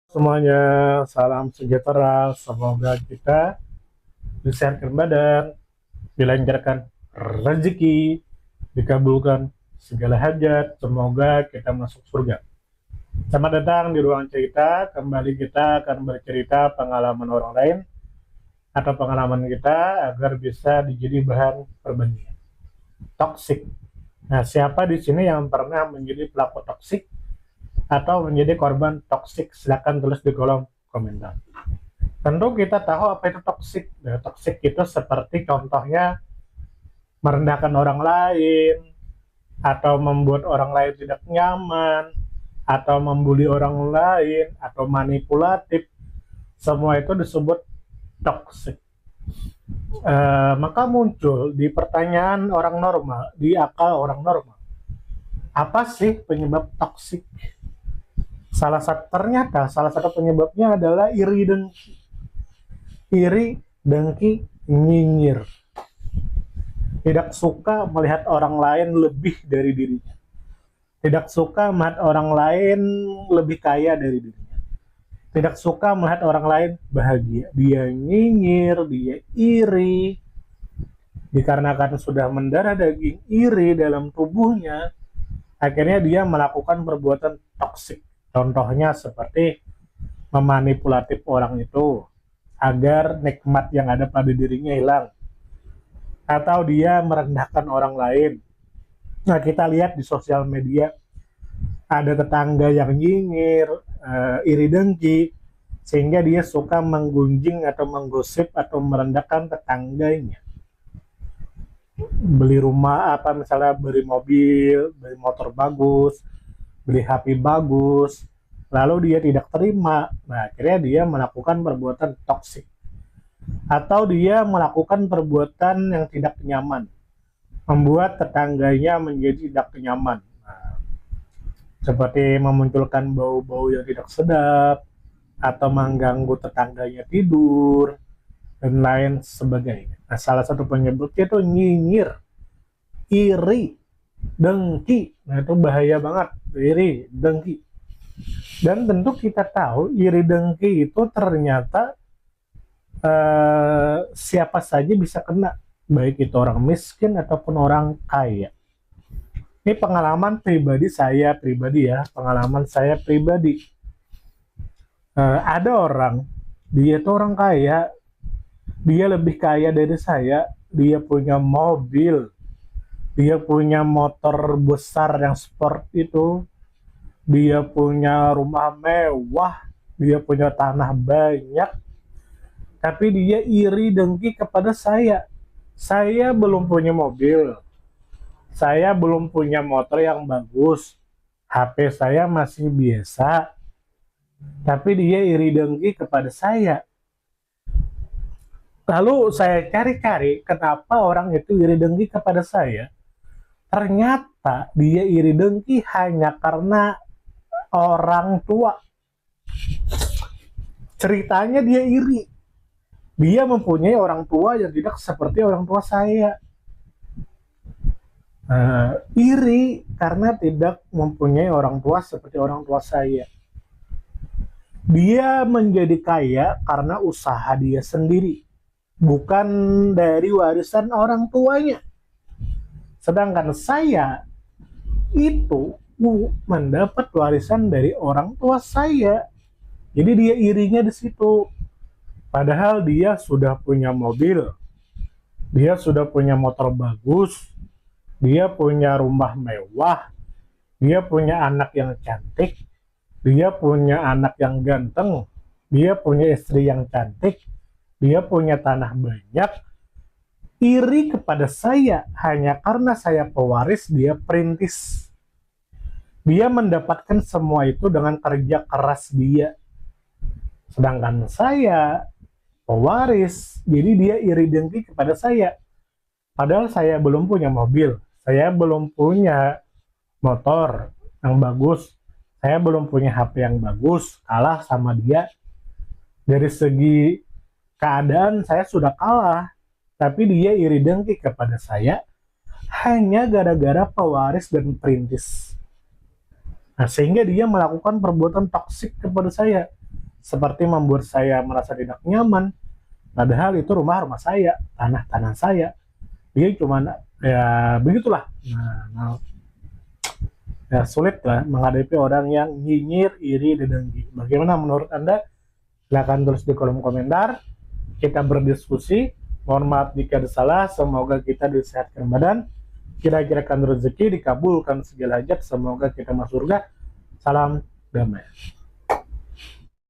Semuanya, salam sejahtera. Semoga kita disehatkan badan, dilancarkan rezeki, dikabulkan segala hajat. Semoga kita masuk surga. Selamat datang di ruang cerita. Kembali kita akan bercerita pengalaman orang lain atau pengalaman kita agar bisa dijadi bahan perbandingan. Toxic. Nah, siapa di sini yang pernah menjadi pelaku toksik atau menjadi korban toksik? Silakan tulis di kolom komentar. Tentu kita tahu apa itu toksik. Nah, toksik itu seperti contohnya merendahkan orang lain, atau membuat orang lain tidak nyaman, atau membuli orang lain, atau manipulatif. Semua itu disebut toksik. Maka muncul di pertanyaan orang normal, di akal orang normal, apa sih penyebab toksik? Ternyata salah satu penyebabnya adalah iri dengki. Iri, dengki, nyinyir. Tidak suka melihat orang lain lebih dari dirinya. Tidak suka melihat orang lain lebih kaya dari dirinya. Tidak suka melihat orang lain bahagia. Dia nyinyir, dia iri. Dikarenakan sudah mendarah daging iri dalam tubuhnya, akhirnya dia melakukan perbuatan toksik. Contohnya seperti memanipulatif orang itu agar nikmat yang ada pada dirinya hilang, atau dia merendahkan orang lain. Nah, kita lihat di sosial media ada tetangga yang nyinyir, iri dengki, sehingga dia suka menggunjing atau menggosip atau merendahkan tetangganya. Beli rumah apa misalnya, beli mobil, beli motor bagus, beli HP bagus, lalu dia tidak terima. Nah, akhirnya dia melakukan perbuatan toksik, atau dia melakukan perbuatan yang tidak nyaman, membuat tetangganya menjadi tidak nyaman. Nah, seperti memunculkan bau-bau yang tidak sedap, atau mengganggu tetangganya tidur, dan lain sebagainya. Nah, salah satu penyebabnya itu nyinyir, iri, dengki. Nah, itu bahaya banget, iri, dengki. Dan tentu kita tahu iri dengki itu ternyata siapa saja bisa kena, baik itu orang miskin ataupun orang kaya. Ini pengalaman pribadi saya ya, pengalaman saya pribadi. Ada orang, dia itu orang kaya, dia lebih kaya dari saya, dia punya mobil, dia punya motor besar yang sport itu, dia punya rumah mewah, dia punya tanah banyak, tapi dia iri dengki kepada saya. Saya belum punya mobil, saya belum punya motor yang bagus, HP saya masih biasa, tapi dia iri dengki kepada saya. Lalu saya cari-cari kenapa orang itu iri dengki kepada saya. Ternyata dia iri dengki hanya karena orang tua. Ceritanya dia iri. Dia mempunyai orang tua yang tidak seperti orang tua saya. Iri karena tidak mempunyai orang tua seperti orang tua saya. Dia menjadi kaya karena usaha dia sendiri, bukan dari warisan orang tuanya. Sedangkan saya itu mendapat warisan dari orang tua saya. Jadi dia irinya di situ. Padahal dia sudah punya mobil, dia sudah punya motor bagus, dia punya rumah mewah, dia punya anak yang cantik, dia punya anak yang ganteng, dia punya istri yang cantik, dia punya tanah banyak. Iri kepada saya hanya karena saya pewaris, dia perintis. Dia mendapatkan semua itu dengan kerja keras dia. Sedangkan saya pewaris, jadi dia iri dengki kepada saya. Padahal saya belum punya mobil, saya belum punya motor yang bagus, saya belum punya HP yang bagus, kalah sama dia. Dari segi keadaan saya sudah kalah, tapi dia iri dengki kepada saya hanya gara-gara pewaris dan perintis. Nah, sehingga dia melakukan perbuatan toksik kepada saya. seperti membuat saya merasa tidak nyaman. Padahal itu rumah saya, tanah saya. Dia cuma ya begitulah. Nah, ya sulit lah menghadapi orang yang nyinyir, iri, dan dengki. Bagaimana menurut Anda? Silahkan tulis di kolom komentar. Kita berdiskusi. Mohon maaf jika ada salah. Semoga kita disehatkan badan, kira-kirakan rezeki, dikabulkan segala hajat. Semoga kita masuk surga. Salam damai.